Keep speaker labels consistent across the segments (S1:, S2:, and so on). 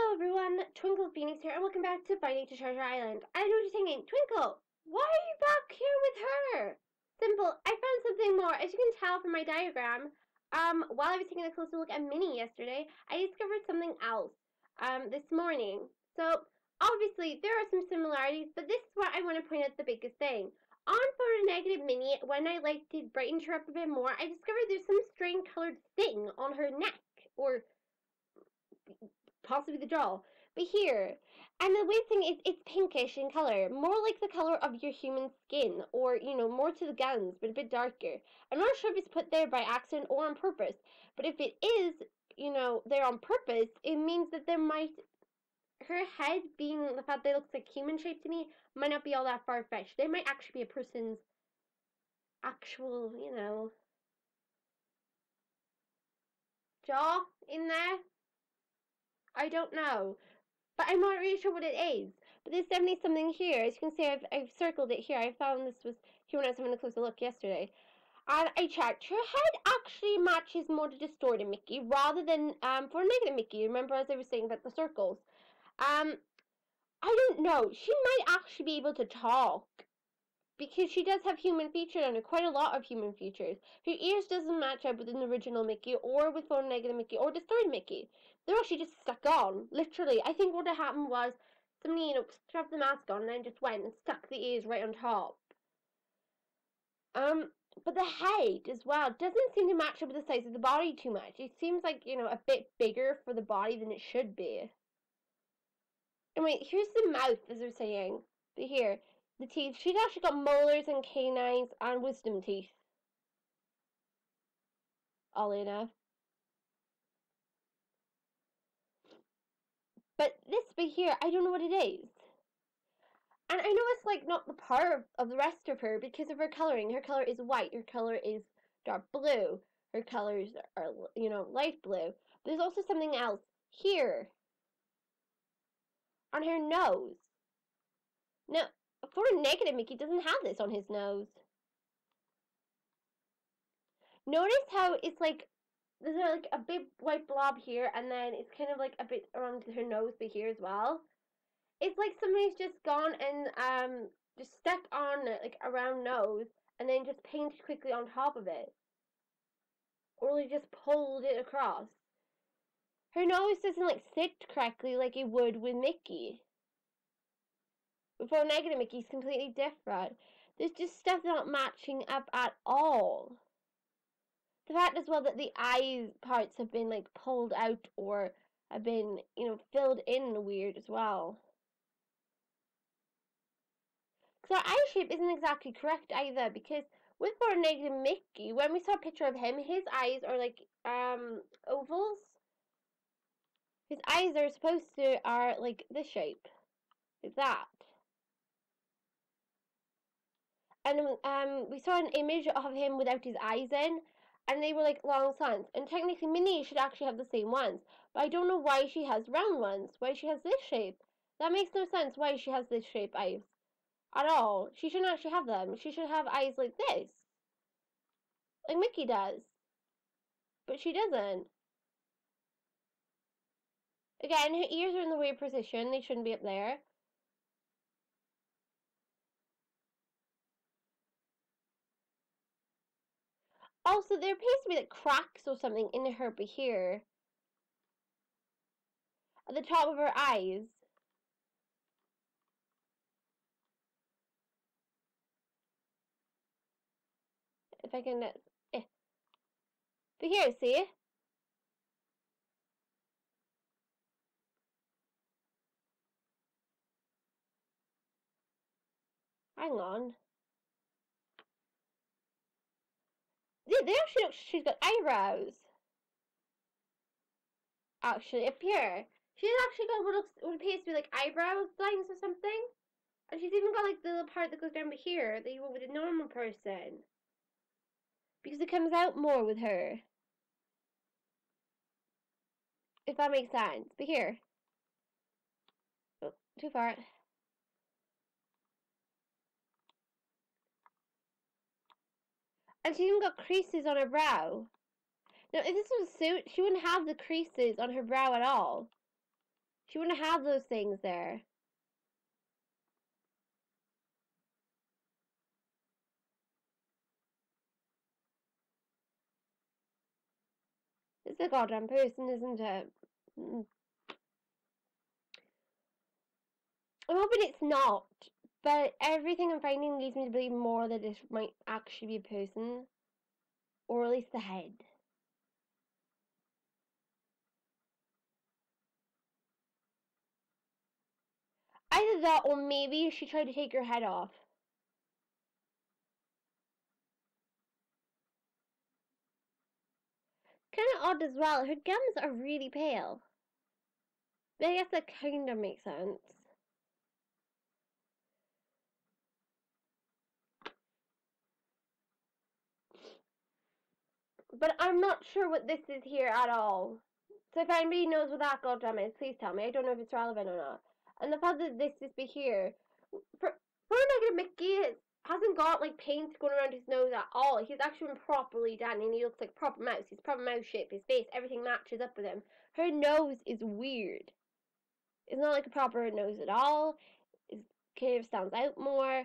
S1: Hello everyone, TwinklePhoenix here, and welcome back to FNaTI Treasure Island. I know what you're thinking, Twinkle, why are you back here with her? Simple, I found something more. As you can tell from my diagram, while I was taking a closer look at Minnie yesterday, I discovered something else, this morning. So, obviously, there are some similarities, but this is where I want to point out the biggest thing. On photo negative Minnie, when I liked to brighten her up a bit more, I discovered there's some strange colored thing on her neck, or possibly the jaw, but here. And the weird thing is, it's pinkish in color, more like the color of your human skin, or, more to the gums, but a bit darker. I'm not sure if it's put there by accident or on purpose, but if it is, there on purpose, it means that there might, her head being the fact that it looks like human shape to me, might not be all that far-fetched. There might actually be a person's actual, jaw in there. I don't know. But I'm not really sure what it is. But there's definitely something here. As you can see, I've circled it here. I found this was here when I was having a closer look yesterday. And I checked. Her head actually matches more to distorted Mickey rather than for negative Mickey. Remember, as I was saying about the circles. I don't know. She might actually be able to talk. Because she does have human features on her, quite a lot of human features. Her ears doesn't match up with an original Mickey, or with photo negative Mickey, or distorted Mickey. They're actually just stuck on, literally. I think what happened was, somebody, strapped the mask on, and then just went and stuck the ears right on top. But the head, as well, doesn't seem to match up with the size of the body too much. It seems like, a bit bigger for the body than it should be. And wait, here's the mouth, as they're saying. But here, the teeth. She's actually got molars and canines and wisdom teeth. Oddly enough. But this bit here, I don't know what it is. And I know it's like not the part of the rest of her because of her coloring. Her color is white. Her color is dark blue. Her colors are, light blue. But there's also something else here. On her nose. Now, for a negative Mickey doesn't have this on his nose. Notice how it's like, there's like a big white blob here, and then it's kind of like a bit around her nose, but here as well. It's like somebody's just gone and just stuck on like a round nose, and then just painted quickly on top of it, or they just pulled it across. Her nose doesn't like sit correctly like it would with Mickey. Before negative Mickey's completely different. There's just stuff not matching up at all. The fact as well that the eye parts have been like pulled out or have been, filled in weird as well. Because our eye shape isn't exactly correct either, because with our negative Mickey, when we saw a picture of him, his eyes are like ovals. His eyes are supposed to are like this shape. Like that. And we saw an image of him without his eyes in, and they were like long slants. And technically Minnie should actually have the same ones. But I don't know why she has round ones. Why she has this shape. That makes no sense why she has this shape eyes. At all. She shouldn't actually have them. She should have eyes like this. Like Mickey does. But she doesn't. Again, her ears are in the weird position. They shouldn't be up there. Also, there appears to be like cracks or something in her here. At the top of her eyes. If I can... But here, see? Hang on. They actually look... She's got eyebrows. Actually, up here. She's actually got what appears to be like eyebrow lines or something. And she's even got like the little part that goes down here that you would with a normal person. Because it comes out more with her. If that makes sense. But here. Oh, too far. And she's even got creases on her brow. Now, if this was a suit, she wouldn't have the creases on her brow at all. She wouldn't have those things there. It's a goddamn person, isn't it? I'm hoping it's not, but everything I'm finding leads me to believe more that it might actually be a person, or at least the head. Either that, or maybe she tried to take her head off. Kind of odd as well. Her gums are really pale. But I guess that kind of makes sense. But I'm not sure what this is here at all. So if anybody knows what that goddamn is, please tell me. I don't know if it's relevant or not. And the fact that this is here, for negative Mickey hasn't got like paint going around his nose at all. He's actually been properly done, and he looks like proper mouse. He's proper mouse shape. His face, everything matches up with him. Her nose is weird. It's not like a proper nose at all. His kind of stands out more.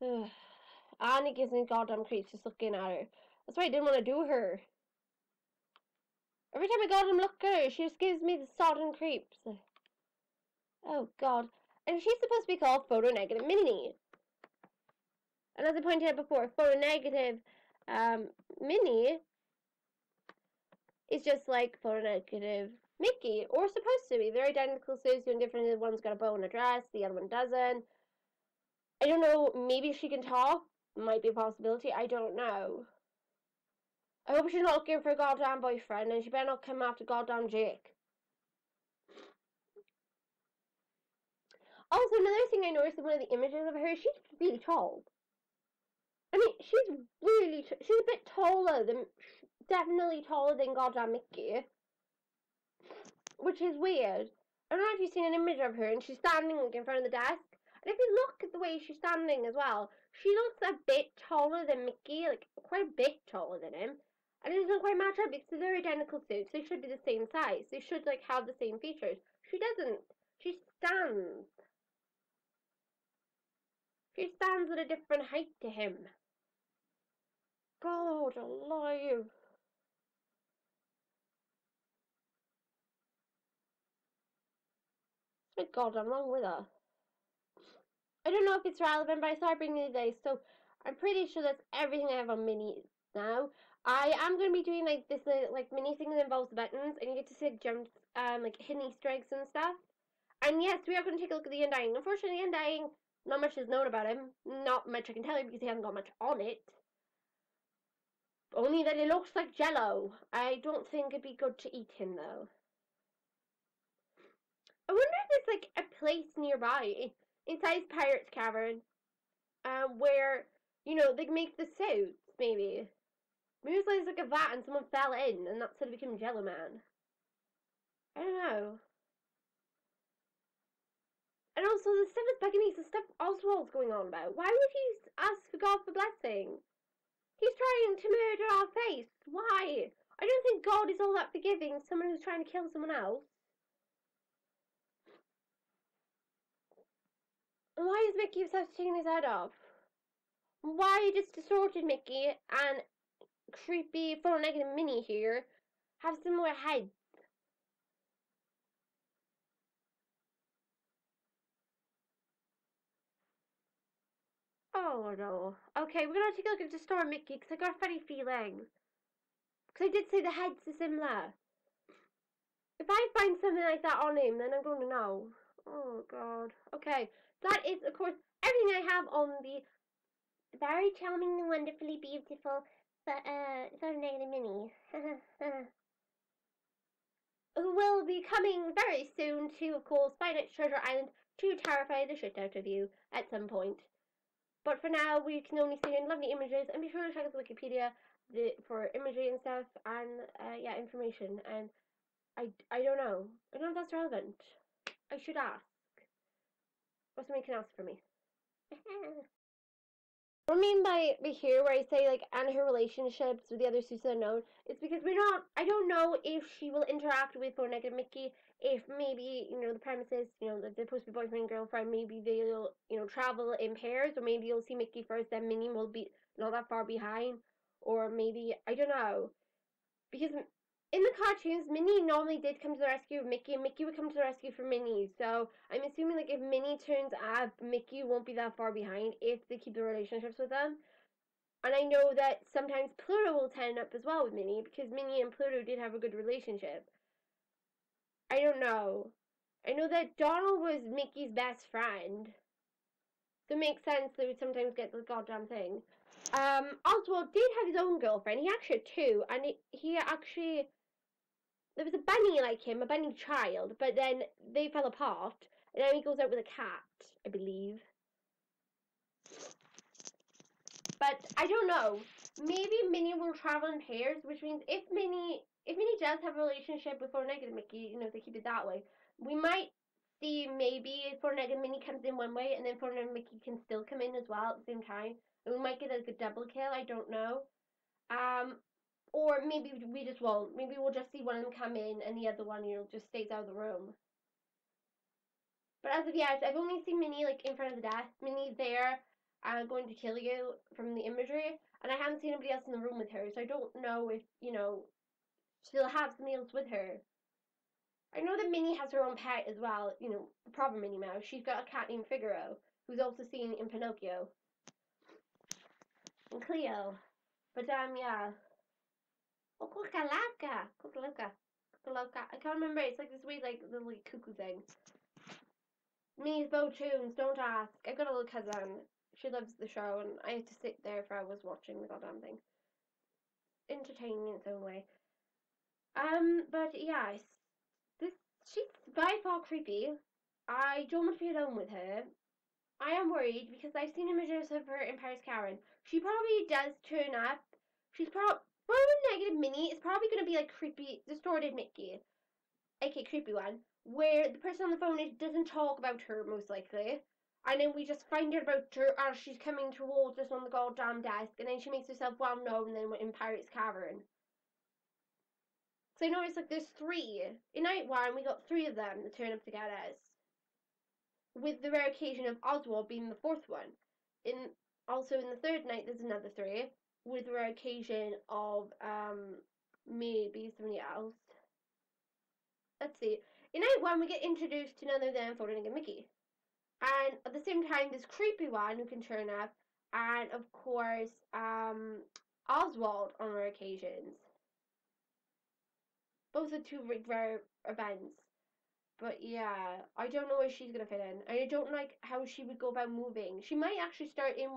S1: And it gives me goddamn creeps just looking at her. That's why I didn't want to do her. Every time I goddamn look at her, she just gives me the sodden creeps. Oh god. And she's supposed to be called photo negative Minnie. And as I pointed out before, photo negative Minnie is just like photo negative Mickey, or supposed to be. They're identical, so it's doing different. One's got a bow and a dress, the other one doesn't. I don't know, maybe she can talk. Might be a possibility, I don't know. I hope she's not looking for a goddamn boyfriend, and she better not come after goddamn Jake. Also, another thing I noticed in one of the images of her, she's really tall. I mean, she's she's a bit taller than, definitely taller than goddamn Mickey. Which is weird. I don't know if you've seen an image of her, and she's standing in front of the desk. And if you look at the way she's standing as well, she looks a bit taller than Mickey, like quite a bit taller than him. And it doesn't quite match up because they're identical suits. They should be the same size. They should like have the same features. She doesn't. She stands. She stands at a different height to him. God alive. My God, I'm wrong with her. I don't know if it's relevant, but I started bringing it today, so I'm pretty sure that's everything I have on Minnie now. I am going to be doing like this like mini thing that involves the buttons, and you get to see like jumps, like hidden Easter eggs and stuff. And yes, we are going to take a look at the Undying. Unfortunately, the Undying, not much is known about him. Not much I can tell you because he hasn't got much on it. Only that it looks like Jello. I don't think it'd be good to eat him though. I wonder if there's like a place nearby inside his pirate's cavern, where you know they make the suits. Maybe it's like a vat and someone fell in, and that's how they became Jello Man. I don't know. And also, the stuff is bugging me. The stuff Oswald's going on about. Why would he ask for God for blessing? He's trying to murder our face. Why? I don't think God is all that forgiving. Someone who's trying to kill someone else. And why is Mickey obsessed with taking his head off? Why does distorted Mickey and creepy photo negative Minnie here have similar heads? Oh no. Okay, we're gonna take a look at Distorted Mickey because I got a funny feeling. Because I did say the heads are similar. If I find something like that on him, then I'm going to know. Oh god. Okay, that is, of course, everything I have on the very charming and wonderfully beautiful photo negative Minnie. Who will be coming very soon to, of course, FNaTI Treasure Island to terrify the shit out of you at some point. But for now, we can only see in lovely images, and be sure to check out the Wikipedia for imagery and stuff, and yeah, information. And I don't know. I don't know if that's relevant. I should ask. Or somebody can ask for me. I don't mean by here where I say like and her relationships with the other Suits Unknown, it's because I don't know if she will interact with or negative Mickey, if maybe, the premise is, that they're supposed to be boyfriend and girlfriend, maybe they'll, travel in pairs, or maybe you'll see Mickey first, then Minnie will be not that far behind, or maybe, I don't know, because in the cartoons, Minnie normally did come to the rescue of Mickey, and Mickey would come to the rescue for Minnie. So I'm assuming like if Minnie turns up, Mickey won't be that far behind if they keep the relationships with them. And I know that sometimes Pluto will turn up as well with Minnie because Minnie and Pluto did have a good relationship. I don't know. I know that Donald was Mickey's best friend. So it makes sense they would sometimes get the goddamn thing. Oswald did have his own girlfriend. He actually had two, and he actually there was a bunny like him, a bunny child, but then they fell apart, and now he goes out with a cat, I believe. But I don't know. Maybe Minnie will travel in pairs, which means if Minnie does have a relationship with Four Negative Mickey, if they keep it that way, we might see maybe Four Negative Minnie comes in one way, and then Four Negative Mickey can still come in as well at the same time, and we might get like a double kill. I don't know. Or maybe we just won't. Maybe we'll just see one of them come in and the other one, just stays out of the room. But as of yet, I've only seen Minnie like in front of the desk. Minnie's there, going to kill you from the imagery, and I haven't seen anybody else in the room with her, so I don't know if she'll have somebody else with her. I know that Minnie has her own pet as well. The proper Minnie Mouse. She's got a cat named Figaro, who's also seen in Pinocchio and Cleo. But yeah. Oh, Cucalaca. I can't remember. It's like this weird, like, little like, cuckoo thing. Minnie's Bow Tunes, don't ask. I've got a little cousin. She loves the show, and I had to sit there if I was watching the goddamn thing. Entertaining in its own way. But yeah, she's by far creepy. I don't want to be alone with her. I am worried because I've seen images of her in Paris Karen. She probably does turn up. She's probably negative Minnie is probably going to be like creepy, distorted Mickey, aka creepy one, where the person on the phone doesn't talk about her most likely, and then we just find out about her as she's coming towards us on the goddamn desk, and then she makes herself well known, and then we're in Pirate's Cavern. So I noticed like there's three in night one. We got three of them that turn up to get us, with the rare occasion of Oswald being the fourth one. Also in the third night there's another three, with the rare occasion of maybe somebody else. Let's see. In night one, we get introduced to none other than Folding and Mickey. And at the same time, this creepy one who can turn up, and of course, Oswald on rare occasions. Both are two rare events. But yeah, I don't know where she's gonna fit in. I don't like how she would go about moving. She might actually start in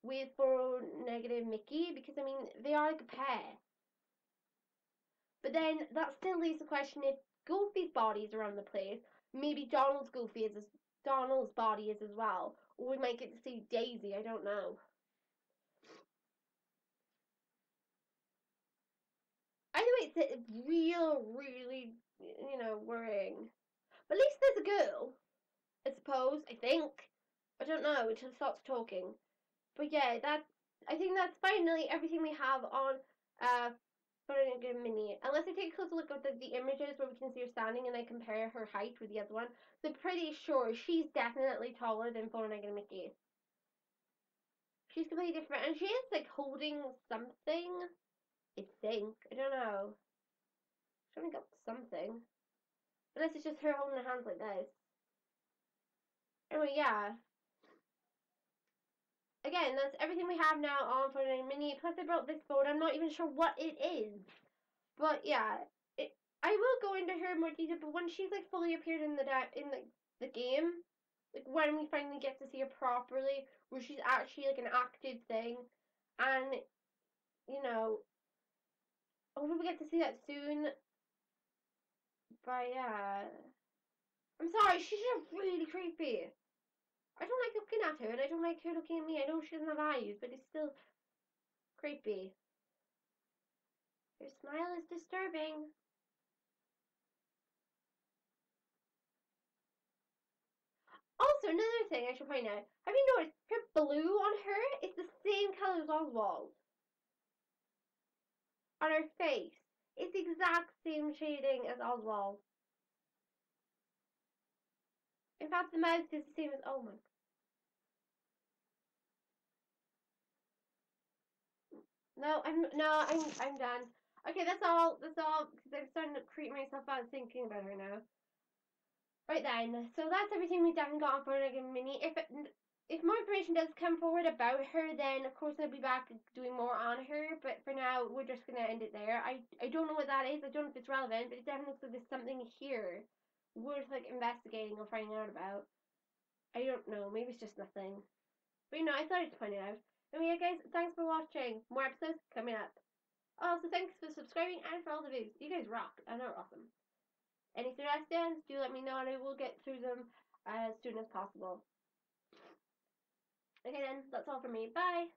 S1: with for negative Mickey, because I mean they are like a pair. But then that still leaves the question if Goofy's body is around the place, maybe Donald's body is as well. Or we might get to see Daisy, I don't know. Either way, it's really, worrying. But at least there's a girl, I suppose, I think. I don't know, until it starts talking. But yeah, I think that's finally everything we have on Minnie. Unless I take a closer look at the images where we can see her standing and I compare her height with the other one, so I'm pretty sure she's definitely taller than Four-Legged Mickey. She's completely different, and she is like holding something. I think. I don't know. She's only got something. Unless it's just her holding her hands like this. Anyway, yeah. Again, that's everything we have now on Four-Legged Minnie. Plus, I brought this board. I'm not even sure what it is. But yeah, I will go into her in more detail. But when she's like fully appeared in the game, like when we finally get to see her properly, where she's actually like an active thing, and hopefully we get to see that soon. But yeah, I'm sorry, she's just really creepy. I don't like looking at her, and I don't like her looking at me. I know she doesn't have eyes, but it's still creepy. Her smile is disturbing. Also, another thing I should point out, have you noticed her blue on her is the same Oswald on her face. It's the exact same shading as Oswald. In fact, the mouth is the same as, oh my. I'm done. Okay, that's all, because I'm starting to creep myself out thinking about her now. Right then, so that's everything we've done and got on for Minnie. If more information does come forward about her, then of course I'll be back doing more on her, but for now, we're just gonna end it there. I don't know what that is, I don't know if it's relevant, but it definitely looks like there's something here worth, like, investigating or finding out about. I don't know, maybe it's just nothing. But, I thought I'd point it out. Anyway, guys, thanks for watching. More episodes coming up. Also, thanks for subscribing and for all the views. You guys rock. I know, awesome. Any suggestions, do let me know and I will get through them as soon as possible. Okay then, that's all from me. Bye!